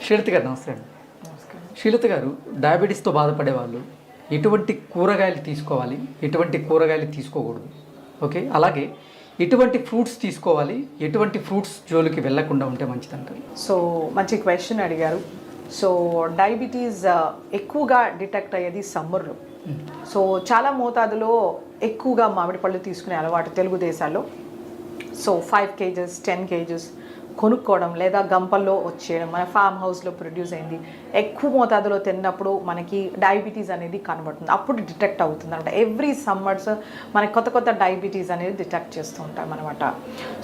శ్రీలత గారు నమస్తే అండి. నమస్కారం. శ్రీలత గారు, డయాబెటీస్తో బాధపడే వాళ్ళు ఎటువంటి కూరగాయలు తీసుకోవాలి, ఎటువంటి కూరగాయలు తీసుకోకూడదు, ఓకే, అలాగే ఎటువంటి ఫ్రూట్స్ తీసుకోవాలి, ఎటువంటి ఫ్రూట్స్ జోలికి వెళ్లకుండా ఉంటే మంచిదంటారు? సో మంచి క్వశ్చన్ అడిగారు. సో డయాబెటీస్ ఎక్కువగా డిటెక్ట్ అయ్యేది సమ్మర్లో. సో చాలా మోతాదులో ఎక్కువగా మామిడి పళ్ళు తీసుకునే అలవాటు తెలుగు దేశాల్లో. సో 5 kgs 10 kgs కొనుక్కోవడం లేదా గంపల్లో వచ్చేయడం, మన ఫామ్ హౌస్లో ప్రొడ్యూస్ అయింది ఎక్కువ మోతాదులో తిన్నప్పుడు మనకి డయాబెటీస్ అనేది కనబడుతుంది, అప్పుడు డిటెక్ట్ అవుతుంది అనమాట. ఎవ్రీ సమ్మర్స్ మనకి కొత్త కొత్త డయాబెటీస్ అనేది డిటెక్ట్ చేస్తూ ఉంటాం అనమాట.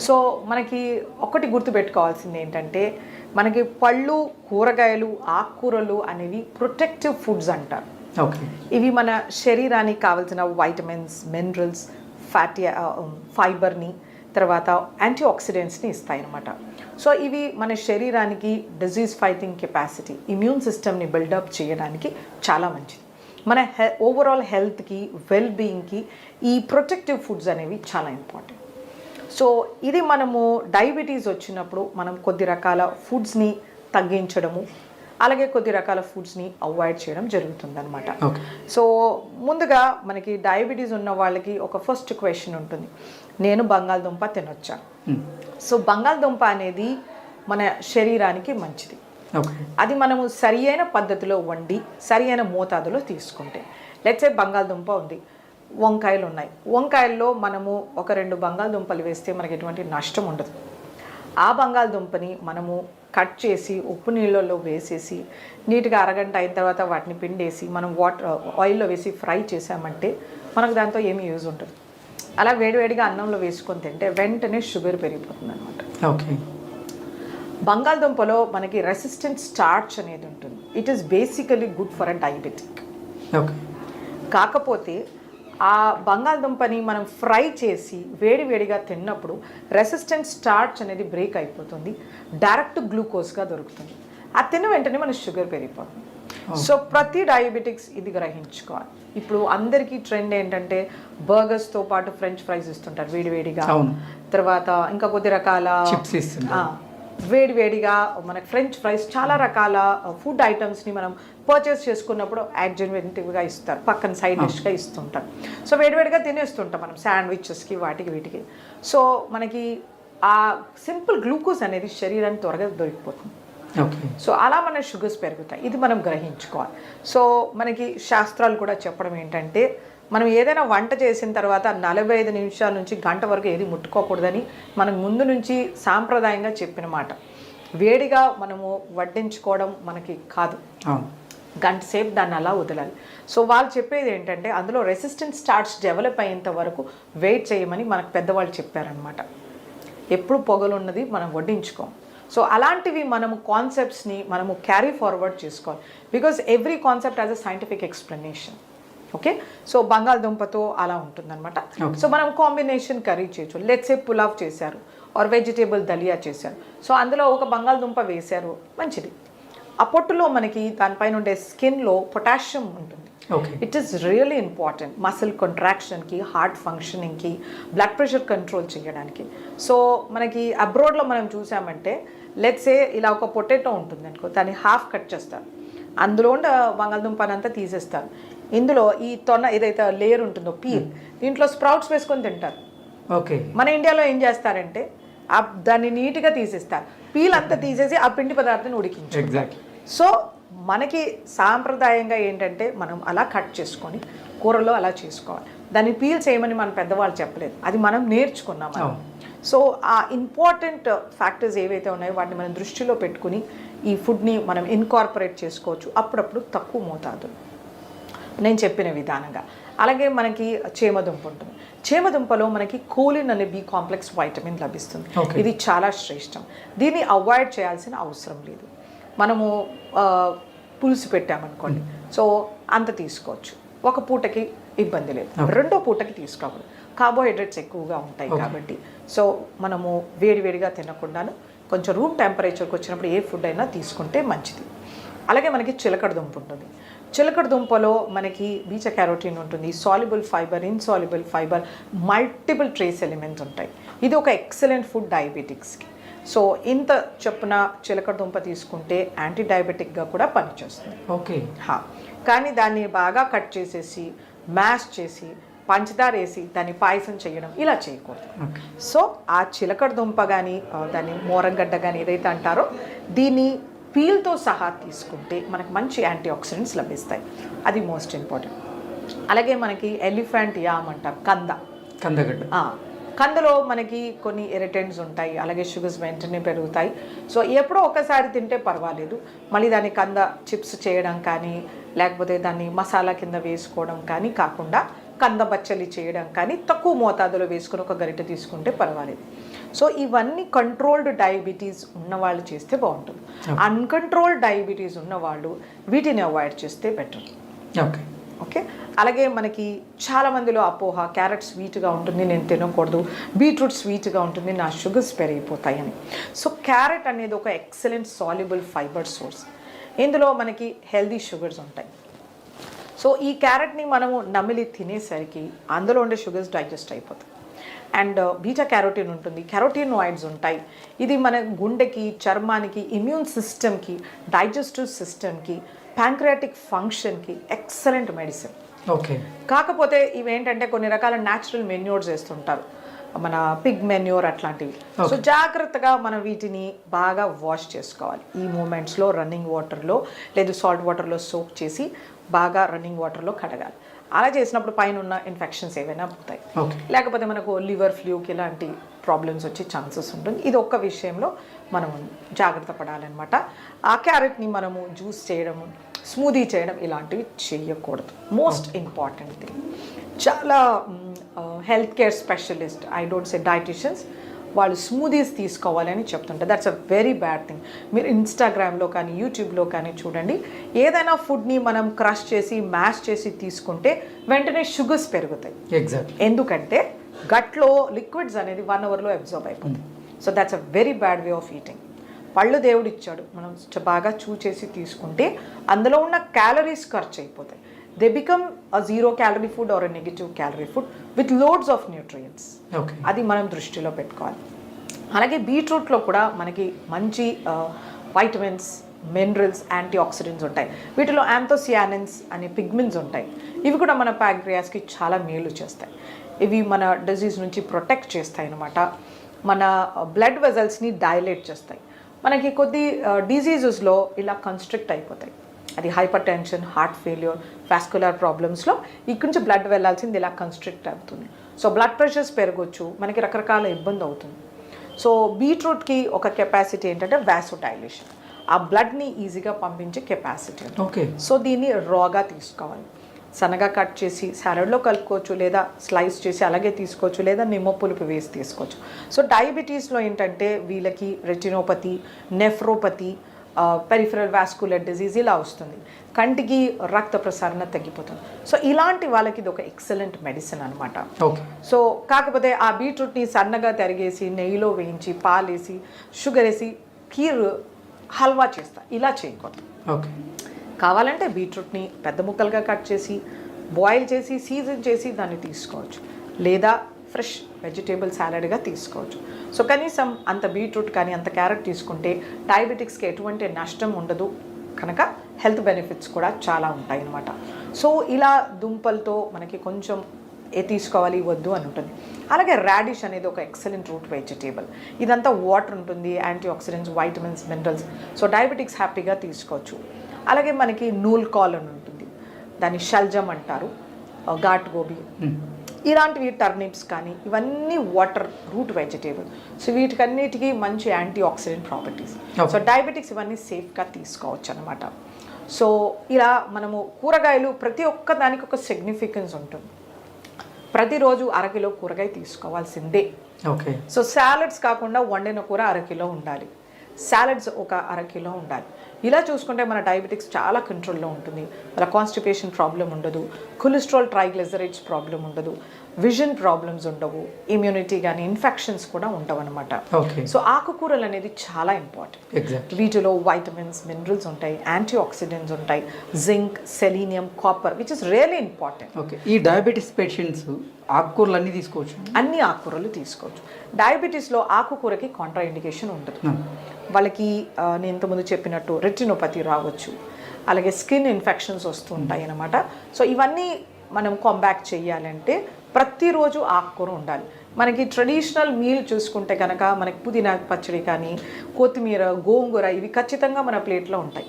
సో మనకి ఒకటి గుర్తుపెట్టుకోవాల్సింది ఏంటంటే, మనకి పళ్ళు, కూరగాయలు, ఆకుకూరలు అనేవి ప్రొటెక్టివ్ ఫుడ్స్ అంటారు. ఓకే, ఇవి మన శరీరానికి కావాల్సిన వైటమిన్స్, మినరల్స్, ఫ్యాటీ ఫైబర్ని, తర్వాత యాంటీ ఆక్సిడెంట్స్ని ఇస్తాయి అన్నమాట. సో ఇవి మన శరీరానికి డిజీజ్ ఫైటింగ్ కెపాసిటీ, ఇమ్యూన్ సిస్టమ్ని బిల్డప్ చేయడానికి చాలా మంచిది. మన ఓవరాల్ హెల్త్కి, వెల్ బీయింగ్కి ఈ ప్రొటెక్టివ్ ఫుడ్స్ అనేవి చాలా ఇంపార్టెంట్. సో ఇది మనము డయాబెటీస్ వచ్చినప్పుడు మనం కొద్ది రకాల ఫుడ్స్ని తగ్గించడము, అలాగే కొద్ది రకాల ఫుడ్స్ని అవాయిడ్ చేయడం జరుగుతుందన్నమాట. సో ముందుగా మనకి డయాబెటీస్ ఉన్న వాళ్ళకి ఒక ఫస్ట్ క్వశ్చన్ ఉంటుంది, నేను బంగాళదుంప తినొచ్చా? సో బంగాళదుంప అనేది మన శరీరానికి మంచిది. అది మనము సరి అయిన పద్ధతిలో వండి సరి అయిన మోతాదులో తీసుకుంటే, లెట్సే బంగాళదుంప ఉంది, వంకాయలు ఉన్నాయి, వంకాయల్లో మనము ఒక 2 బంగాళదుంపలు వేస్తే మనకి ఎటువంటి నష్టం ఉండదు. ఆ బంగాళదుంపని మనము కట్ చేసి ఉప్పు నీళ్ళల్లో వేసేసి నీట్గా అరగంట అయిన తర్వాత వాటిని పిండేసి మనం ఆయిల్లో వేసి ఫ్రై చేసామంటే మనకు దాంతో ఏమీ యూజ్ ఉంటుంది. అలా వేడివేడిగా అన్నంలో వేసుకొని తింటే వెంటనే షుగర్ పెరిగిపోతుంది అనమాట. ఓకే, బంగాళదుంపలో మనకి రెసిస్టెంట్ స్టార్చ్ అనేది ఉంటుంది. It is basically good for a diabetic. Okay, కాకపోతే ఆ బంగాళదుంపని మనం ఫ్రై చేసి వేడివేడిగా తిన్నప్పుడు రెసిస్టెంట్ స్టార్చ్ అనేది బ్రేక్ అయిపోతుంది, డైరెక్ట్ గ్లూకోజ్గా దొరుకుతుంది. ఆ తిన్న వెంటనే మన షుగర్ పెరిగిపోతుంది. సో ప్రతి డయాబెటిక్స్ ఇది గ్రహించుకోవాలి. ఇప్పుడు అందరికీ ట్రెండ్ ఏంటంటే బర్గర్స్తో పాటు ఫ్రెంచ్ ఫ్రైస్ ఇస్తుంటారు వేడివేడిగా, తర్వాత ఇంకా కొద్ది రకాల వేడివేడిగా మనకి ఫ్రెంచ్ ఫ్రైస్, చాలా రకాల ఫుడ్ ఐటమ్స్ని మనం పర్చేస్ చేసుకున్నప్పుడు యాడ్జెన్వెంటివ్గా ఇస్తారు, పక్కన సైడ్ డిష్గా ఇస్తుంటారు. సో వేడివేడిగా తినేస్తుంటాం మనం శాండ్విచెస్కి, వాటికి వీటికి. సో మనకి ఆ సింపుల్ గ్లూకోజ్ అనేది శరీరానికి త్వరగా దొరికిపోతుంది. సో అలా మన షుగర్స్ పెరుగుతాయి, ఇది మనం గ్రహించుకోవాలి. సో మనకి శాస్త్రాలు కూడా చెప్పడం ఏంటంటే, మనం ఏదైనా వంట చేసిన తర్వాత 45 నిమిషాల నుంచి గంట వరకు ఏది ముట్టుకోకూడదని మనం ముందు నుంచి సాంప్రదాయంగా చెప్పిన మాట. వేడిగా మనము వడ్డించుకోవడం మనకి కాదు, గంట సేపు దాన్ని అలా వదలాలి. సో వాళ్ళు చెప్పేది ఏంటంటే, అందులో రెసిస్టెంట్ స్టార్చ్ డెవలప్ అయ్యేంత వరకు వెయిట్ చేయమని మనకు పెద్దవాళ్ళు చెప్పారనమాట. ఎప్పుడు పొగలున్నది మనం వడ్డించుకోం. సో అలాంటివి మనము కాన్సెప్ట్స్ని మనము క్యారీ ఫార్వర్డ్ చేసుకోవాలి, because every concept has a scientific explanation. Okay, so బంగాళదుంపతో అలా ఉంటుందన్నమాట. సో మనం కాంబినేషన్ కర్రీ చేయొచ్చు. లెట్స్ సే పులావ్ చేశారు ఆర్ వెజిటేబుల్ దలియా చేశారు, సో అందులో ఒక బంగాళదుంప వేశారు, మంచిది. ఆ పొట్టులో మనకి దానిపైన ఉండే స్కిన్లో పొటాషియం ఉంటుంది. It is really important muscle కాంట్రాక్షన్కి, హార్ట్ ఫంక్షనింగ్కి, బ్లడ్ ప్రెషర్ కంట్రోల్ చేయడానికి. సో మనకి అబ్రాడ్లో మనం చూసామంటే, లెట్స్ సే ఇలా ఒక పొటాటో ఉంటుంది అనుకో, దాన్ని హాఫ్ కట్ చేస్తారు, అందులో బంగాళదుంపనంతా తీసేస్తారు, ఇందులో ఈ తొన్న ఏదైతే లేయర్ ఉంటుందో పీల్, దీంట్లో స్ప్రౌట్స్ వేసుకొని తింటారు. ఓకే, మన ఇండియాలో ఏం చేస్తారంటే దాన్ని నీట్గా తీసేస్తారు, పీల్ అంతా తీసేసి ఆ పిండి పదార్థాన్ని ఉడికించారు. సో మనకి సాంప్రదాయంగా ఏంటంటే మనం అలా కట్ చేసుకొని కూరలో అలా చేసుకోవాలి. దాన్ని పీల్ చేయమని మన పెద్దవాళ్ళు చెప్పలేదు, అది మనం నేర్చుకున్నాం. సో ఆ ఇంపార్టెంట్ ఫ్యాక్టర్స్ ఏవైతే ఉన్నాయో వాటిని మనం దృష్టిలో పెట్టుకుని ఈ ఫుడ్ని మనం ఇన్కార్పొరేట్ చేసుకోవచ్చు, అప్పుడప్పుడు తక్కువ మోతాదు నేను చెప్పిన విధానంగా. అలాగే మనకి చేమదుంప ఉంటుంది, చేమదుంపలో మనకి కోలిన్ అనే బి కాంప్లెక్స్ వైటమిన్ లభిస్తుంది. ఇది చాలా శ్రేష్టం, దీన్ని అవాయిడ్ చేయాల్సిన అవసరం లేదు. మనము పులుసు పెట్టామనుకోండి, సో అంత తీసుకోవచ్చు, ఒక పూటకి ఇబ్బంది లేదు. రెండో పూటకి తీసుకోకూడదు, కార్బోహైడ్రేట్స్ ఎక్కువగా ఉంటాయి కాబట్టి. సో మనము వేడివేడిగా తినకుండాను కొంచెం రూమ్ టెంపరేచర్కి వచ్చినప్పుడు ఏ ఫుడ్ అయినా తీసుకుంటే మంచిది. అలాగే మనకి చిలకడ దుంప ఉంటుంది, చిలకడ దుంపలో మనకి బీటా క్యారోటీన్ ఉంటుంది, soluble fibre, insoluble fibre, multiple trace elements ఉంటాయి. ఇది ఒక ఎక్సలెంట్ ఫుడ్ డయాబెటిక్స్కి. సో ఇంత చొప్పున చిలకడ దుంప తీసుకుంటే యాంటీ డయాబెటిక్గా కూడా పనిచేస్తుంది. ఓకే. కానీ దాన్ని బాగా కట్ చేసేసి మ్యాష్ చేసి పంచదార వేసి దాన్ని పాయసం చేయడం ఇలా చేయకూడదు. సో ఆ చిలకడ దుంప కానీ దాన్ని మోరంగడ్డ కానీ ఏదైతే అంటారో దీన్ని పీల్తో సహా తీసుకుంటే మనకు మంచి యాంటీ ఆక్సిడెంట్స్ లభిస్తాయి. అది మోస్ట్ ఇంపార్టెంట్. అలాగే మనకి ఎలిఫెంట్ యామ్ అంటారు, కందగడ్డ. కందులో మనకి కొన్ని ఇరిటెంట్స్ ఉంటాయి, అలాగే షుగర్స్ వెంటనే పెరుగుతాయి. సో ఎప్పుడో ఒకసారి తింటే పర్వాలేదు. మళ్ళీ దాన్ని కంద చిప్స్ చేయడం కానీ లేకపోతే దాన్ని మసాలా కింద వేసుకోవడం కానీ కాకుండా కంద బచ్చలి చేయడం కానీ తక్కువ మోతాదులో వేసుకొని ఒక గరిటె తీసుకుంటే పర్వాలేదు. సో ఇవన్నీ కంట్రోల్డ్ డయాబెటీస్ ఉన్నవాళ్ళు చేస్తే బాగుంటుంది. అన్కంట్రోల్డ్ డయాబెటీస్ ఉన్నవాళ్ళు వీటిని అవాయిడ్ చేస్తే బెటర్. ఓకే. అలాగే మనకి చాలామందిలో అపోహ, క్యారెట్ స్వీట్గా ఉంటుంది నేను తినకూడదు, బీట్రూట్ స్వీట్గా ఉంటుంది నా షుగర్స్ పెరిగిపోతాయని. సో క్యారెట్ అనేది ఒక ఎక్సలెంట్ సాల్యుబుల్ ఫైబర్ సోర్స్. ఇందులో మనకి హెల్దీ షుగర్స్ ఉంటాయి. సో ఈ క్యారెట్ని మనము నమిలి తినేసరికి అందులో ఉండే షుగర్స్ డైజెస్ట్ అయిపోతాయి. అండ్ బీటా క్యారోటీన్ ఉంటుంది, కెరోటినాయిడ్స్ ఉంటాయి. ఇది మన గుండెకి, చర్మానికి, ఇమ్యూన్ సిస్టమ్కి, డైజెస్టివ్ సిస్టమ్కి, ప్యాంక్రియాటిక్ ఫంక్షన్కి ఎక్సలెంట్ మెడిసిన్. ఓకే. కాకపోతే ఇవేంటంటే కొన్ని రకాల న్యాచురల్ మెన్యూర్స్ వేస్తుంటారు, మన పిగ్ మెన్యూర్ అట్లాంటివి. సో జాగ్రత్తగా మనం వీటిని బాగా వాష్ చేసుకోవాలి. ఈ మూమెంట్స్లో రన్నింగ్ వాటర్లో లేదు సాల్ట్ వాటర్లో సోక్ చేసి బాగా రన్నింగ్ వాటర్లో కడగాలి. అలా చేసినప్పుడు పైన ఉన్న ఇన్ఫెక్షన్స్ ఏవైనా పోతాయి. లేకపోతే మనకు లివర్ ఫ్లూకి ఇలాంటి ప్రాబ్లమ్స్ వచ్చే ఛాన్సెస్ ఉంటుంది. ఇది ఒక్క విషయంలో మనం జాగ్రత్త పడాలన్నమాట. ఆ క్యారెట్ని మనము జ్యూస్ చేయడము, స్మూదీ చేయడం ఇలాంటివి చేయకూడదు. Most important thing. చాలా health care specialist, I don't say dieticians, వాళ్ళు స్మూదీస్ తీసుకోవాలని చెప్తుంటారు. That's a very bad thing. మీరు ఇన్స్టాగ్రామ్లో కానీ యూట్యూబ్లో కానీ చూడండి, ఏదైనా ఫుడ్ని మనం క్రష్ చేసి మ్యాష్ చేసి తీసుకుంటే వెంటనే షుగర్స్ పెరుగుతాయి. ఎందుకంటే గట్లో లిక్విడ్స్ అనేది 1 అవర్లో అబ్జర్వ్ అయిపోతుంది. So that's a very bad way of eating. పళ్ళు దేవుడు ఇచ్చాడు, మనం బాగా చూచేసి తీసుకుంటే అందులో ఉన్న క్యాలరీస్ ఖర్చు అయిపోతాయి. They become a 0 calorie food or a negative calorie food with loads of nutrients. అది మనం దృష్టిలో పెట్టుకోవాలి. అలాగే బీట్రూట్లో కూడా మనకి మంచి వైటమిన్స్, మినరల్స్, యాంటీ ఆక్సిడెంట్స్ ఉంటాయి. వీటిలో యాంథోసియానిన్స్ అనే పిగ్మెంట్స్ ఉంటాయి. ఇవి కూడా మన ప్యాంక్రియాస్కి చాలా మేలు చేస్తాయి. ఇవి మన డిజీజ్ నుంచి ప్రొటెక్ట్ చేస్తాయి అన్నమాట. మన బ్లడ్ వెజల్స్ని డైలేట్ చేస్తాయి. మనకి కొద్ది డిజీజెస్లో ఇలా కన్స్ట్రిక్ట్ అయిపోతాయి. అది hypertension, heart failure, vascular ప్రాబ్లమ్స్లో ఇక్కడి నుంచి బ్లడ్ వెళ్ళాల్సింది ఇలా కన్స్ట్రిక్ట్ అవుతుంది. సో బ్లడ్ ప్రెషర్స్ పెరగవచ్చు, మనకి రకరకాల ఇబ్బంది అవుతుంది. సో బీట్రూట్కి ఒక కెపాసిటీ ఏంటంటే వాసోడైలేషన్, ఆ బ్లడ్ని ఈజీగా పంపించే కెపాసిటీ. ఓకే. సో దీన్ని రాగా తీసుకోవాలి. సన్నగా కట్ చేసి సాలడ్లో కలుపుకోవచ్చు, లేదా స్లైస్ చేసి అలాగే తీసుకోవచ్చు, లేదా నిమ్మ పులుపు వేసి తీసుకోవచ్చు. సో డయాబెటీస్లో ఏంటంటే వీళ్ళకి retinopathy, nephropathy, peripheral vascular disease ఇలా వస్తుంది. కంటికి రక్త ప్రసరణ తగ్గిపోతుంది. సో ఇలాంటి వాళ్ళకి ఇది ఒక ఎక్సలెంట్ మెడిసిన్ అనమాట. సో కాకపోతే ఆ బీట్రూట్ని సన్నగా తరిగేసి నెయ్యిలో వేయించి పాలేసి షుగర్ వేసి కీర్ హల్వా చేస్తా, ఇలా చేయకూడదు. కావాలంటే బీట్రూట్ని పెద్ద ముక్కలుగా కట్ చేసి బాయిల్ చేసి సీజన్ చేసి దాన్ని తీసుకోవచ్చు, లేదా ఫ్రెష్ వెజిటేబుల్ సాలడ్గా తీసుకోవచ్చు. సో కనీసం అంత బీట్రూట్ కానీ అంత క్యారెట్ తీసుకుంటే డయాబెటిక్స్కి ఎటువంటి నష్టం ఉండదు కనుక హెల్త్ బెనిఫిట్స్ కూడా చాలా ఉంటాయి అన్నమాట. సో ఇలా దుంపలతో మనకి కొంచెం తీసుకోవాలి వద్దు అని ఉంటుంది. అలాగే రాడిష్ అనేది ఒక ఎక్సలెంట్ రూట్ వెజిటేబుల్. ఇదంతా వాటర్ ఉంటుంది, antioxidants, vitamins, minerals. So diabetics హ్యాపీగా తీసుకోవచ్చు. అలాగే మనకి నూల్ కాల్ అని ఉంటుంది, దాన్ని షల్జమ్ అంటారు, ఘాట్ గోబీ, ఇలాంటివి టర్నిప్స్ కానీ ఇవన్నీ వాటర్ రూట్ వెజిటేబుల్. సో వీటికన్నిటికీ మంచి anti oxidant properties. So diabetics ఇవన్నీ సేఫ్గా తీసుకోవచ్చు అనమాట. సో ఇలా మనము కూరగాయలు ప్రతి ఒక్క దానికి ఒక సిగ్నిఫికెన్స్ ఉంటుంది. ప్రతిరోజు 1/2 కిలో కూరగాయ తీసుకోవాల్సిందే. సో సాలడ్స్ కాకుండా వండిన కూర 1/2 కిలో ఉండాలి, సాలడ్స్ ఒక 1/2 కిలో ఉండాలి. ఇలా చూసుకుంటే మన డయాబెటిక్స్ చాలా కంట్రోల్లో ఉంటుంది. అలా కాన్స్టిపేషన్ ప్రాబ్లం ఉండదు, కొలెస్ట్రాల్ ట్రైగ్లిజరైడ్స్ ప్రాబ్లం ఉండదు, విజన్ ప్రాబ్లమ్స్ ఉండవు, ఇమ్యూనిటీ కానీ ఇన్ఫెక్షన్స్ కూడా ఉండవు అనమాట. ఓకే. సో ఆకుకూరలు అనేది చాలా ఇంపార్టెంట్. ఎగ్జాక్ట్. వీటిలో వైటమిన్స్, మినరల్స్ ఉంటాయి, యాంటీ ఆక్సిడెంట్స్ ఉంటాయి, zinc, selenium, copper, which is really important. Okay. ఈ డయాబెటీస్ పేషెంట్స్ ఆకుకూరలు అన్నీ తీసుకోవచ్చు? అన్ని ఆకుకూరలు తీసుకోవచ్చు. డయాబెటీస్లో ఆకుకూరకి కాంట్రా ఇండికేషన్ ఉండదు. వాళ్ళకి నేను ఇంతకుముందు చెప్పినట్టు రెటినోపతి రావచ్చు, అలాగే స్కిన్ ఇన్ఫెక్షన్స్ వస్తూ ఉంటాయి అన్నమాట. సో ఇవన్నీ మనం కాంబ్యాక్ చేయాలంటే ప్రతిరోజు ఆకుకూర ఉండాలి. మనకి ట్రెడిషనల్ మీల్ చూసుకుంటే కనుక మనకి పుదీనా పచ్చడి కానీ, కొత్తిమీర, గోంగూర ఇవి ఖచ్చితంగా మన ప్లేట్లో ఉంటాయి.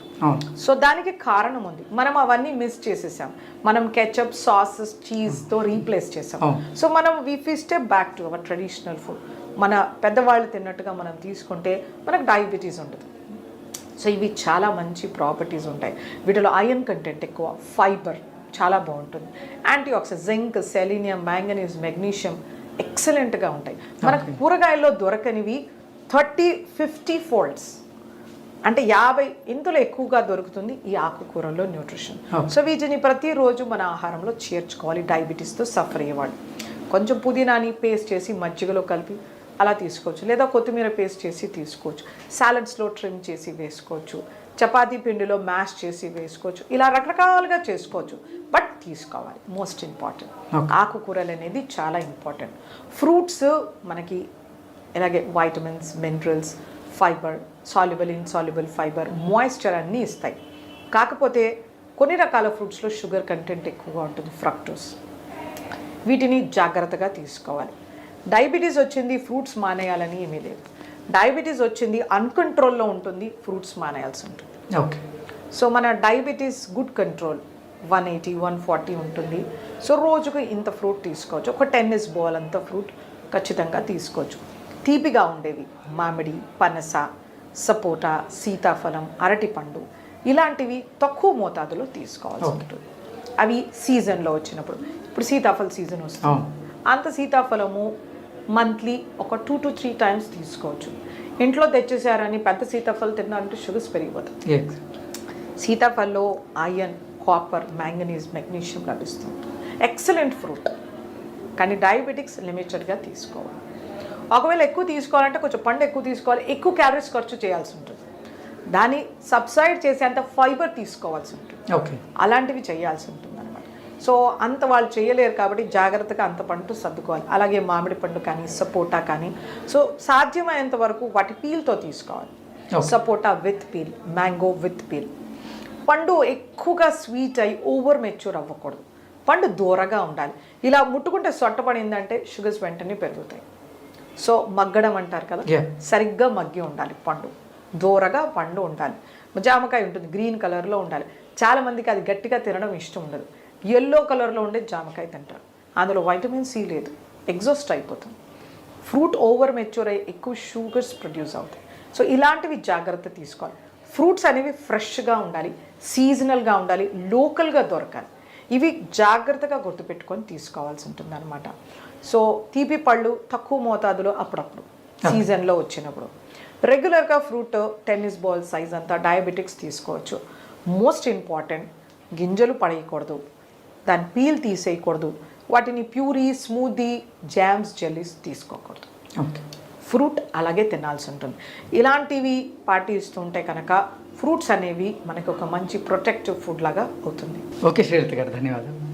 సో దానికి కారణం ఉంది, మనం అవన్నీ మిస్ చేసేసాం. మనం కెచప్, సాసెస్, చీజ్తో రీప్లేస్ చేసాం. సో మనం we step back to our traditional food. మన పెద్దవాళ్ళు తిన్నట్టుగా మనం తీసుకుంటే మనకు డయాబెటీస్ ఉండదు. సో ఇవి చాలా మంచి ప్రాపర్టీస్ ఉంటాయి. వీటిలో ఐరన్ కంటెంట్ ఎక్కువ, ఫైబర్ చాలా బాగుంటుంది, anti oxidant, zinc, selenium, manganese, magnesium ఎక్సలెంట్గా ఉంటాయి. మనకు కూరగాయల్లో దొరకనివి 30-50 ఫోల్డ్స్, అంటే 50 ఇంతలో ఎక్కువగా దొరుకుతుంది ఈ ఆకుకూరల్లో న్యూట్రిషన్. సో వీటిని ప్రతిరోజు మన ఆహారంలో చేర్చుకోవాలి. డయాబెటీస్తో సఫర్ అయ్యేవాళ్ళు కొంచెం పుదీనాని పేస్ట్ చేసి మజ్జిగలో కలిపి అలా తీసుకోవచ్చు, లేదా కొత్తిమీర పేస్ట్ చేసి తీసుకోవచ్చు, సాలడ్స్లో ట్రిమ్ చేసి వేసుకోవచ్చు, చపాతీ పిండిలో మ్యాష్ చేసి వేసుకోవచ్చు, ఇలా రకరకాలుగా చేసుకోవచ్చు. బట్ తీసుకోవాలి, మోస్ట్ ఇంపార్టెంట్. ఆకుకూరలు అనేది చాలా ఇంపార్టెంట్. ఫ్రూట్స్ మనకి ఇలాగే vitamins, minerals, fibre, soluble, insoluble fibre, moisture అన్నీ ఇస్తాయి. కాకపోతే కొన్ని రకాల ఫ్రూట్స్లో షుగర్ కంటెంట్ ఎక్కువగా ఉంటుంది, ఫ్రక్టోస్. వీటిని జాగ్రత్తగా తీసుకోవాలి. డయాబెటీస్ వచ్చింది ఫ్రూట్స్ మానేయాలని ఏమీ లేదు. డయాబెటీస్ వచ్చింది అన్కంట్రోల్లో ఉంటుంది, ఫ్రూట్స్ మానేయాల్సి ఉంటుంది. ఓకే. సో మన డయాబెటీస్ గుడ్ కంట్రోల్ 180-140 ఉంటుంది. సో రోజుకు ఇంత ఫ్రూట్ తీసుకోవచ్చు, ఒక టెన్నిస్ బాల్ అంత ఫ్రూట్ ఖచ్చితంగా తీసుకోవచ్చు. తీపిగా ఉండేవి మామిడి, పనస, సపోటా, సీతాఫలం, అరటిపండు ఇలాంటివి తక్కువ మోతాదులో తీసుకోవాల్సి ఉంటుంది. అవి సీజన్లో వచ్చినప్పుడు, ఇప్పుడు సీతాఫల సీజన్ వస్తుంది, అంత సీతాఫలము మంత్లీ ఒక 2 to 3 times తీసుకోవచ్చు. ఇంట్లో తెచ్చేసారని పెద్ద సీతాఫలం తిన్నారంటే షుగర్స్ పెరిగిపోతాయి. సీతాఫలంలో ఐరన్, కాపర్, మ్యాంగనీస్, మెగ్నీషియం లభిస్తుంది. Excellent fruit. కానీ డయాబెటిక్స్ లిమిటెడ్గా తీసుకోవాలి. ఒకవేళ ఎక్కువ తీసుకోవాలంటే కొంచెం పండు ఎక్కువ తీసుకోవాలి, ఎక్కువ క్యాలరీస్ ఖర్చు చేయాల్సి ఉంటుంది, దాన్ని సబ్సైడ్ చేసేంత ఫైబర్ తీసుకోవాల్సి ఉంటుంది. ఓకే. అలాంటివి చేయాల్సి ఉంటుంది అనమాట. సో అంత వాళ్ళు చేయలేరు కాబట్టి జాగ్రత్తగా అంత పండు సర్దుకోవాలి. అలాగే మామిడి పండు కానీ, సపోటా కానీ, సో సాధ్యమైనంత వరకు వాటి పీల్తో తీసుకోవాలి. Sapota with peel, mango with peel. పండు ఎక్కువగా స్వీట్ అయి ఓవర్ మెచ్యూర్ అవ్వకూడదు, పండు దూరగా ఉండాలి. ఇలా ముట్టుకుంటే సొట్టపడిందంటే షుగర్స్ వెంటనే పెరుగుతాయి. సో మగ్గడం అంటారు కదా, సరిగ్గా మగ్గి ఉండాలి పండు, దూరగా పండు ఉండాలి. జామకాయ ఉంటుంది, గ్రీన్ కలర్లో ఉండాలి. చాలామందికి అది గట్టిగా తినడం ఇష్టం ఉండదు, ఎల్లో కలర్లో ఉండే జామకాయ తింటారు, అందులో వైటమిన్ సి లేదు, ఎగ్జాస్ట్ అయిపోతుంది. ఫ్రూట్ ఓవర్ మెచ్యూర్ అయ్యి ఎక్కువ షుగర్స్ ప్రొడ్యూస్ అవుతాయి. సో ఇలాంటివి జాగ్రత్త తీసుకోవాలి. ఫ్రూట్స్ అనేవి ఫ్రెష్గా ఉండాలి, సీజనల్గా ఉండాలి, లోకల్గా దొరకాలి. ఇవి జాగ్రత్తగా గుర్తుపెట్టుకొని తీసుకోవాల్సి ఉంటుంది అనమాట. సో తీపి పళ్ళు తక్కువ మోతాదులో అప్పుడప్పుడు సీజన్లో వచ్చినప్పుడు. రెగ్యులర్గా ఫ్రూట్ టెన్నిస్ బాల్ సైజ్ అంతా డయాబెటిక్స్ తీసుకోవచ్చు. మోస్ట్ ఇంపార్టెంట్, గింజలు పడేయకూడదు, దాని పీల్ తీసేయకూడదు, వాటిని ప్యూరీ, స్మూదీ, జామ్స్, జెల్లీస్ తీసుకోకూడదు. ఓకే. ఫ్రూట్ అలాగే తినాల్సి ఉంటుంది. ఇలాంటివి పాటిస్తుంటే కనుక ఫ్రూట్స్ అనేవి మనకు ఒక మంచి ప్రొటెక్టివ్ ఫుడ్ లాగా అవుతుంది. ఓకే శ్రీలత గారు, ధన్యవాదాలు.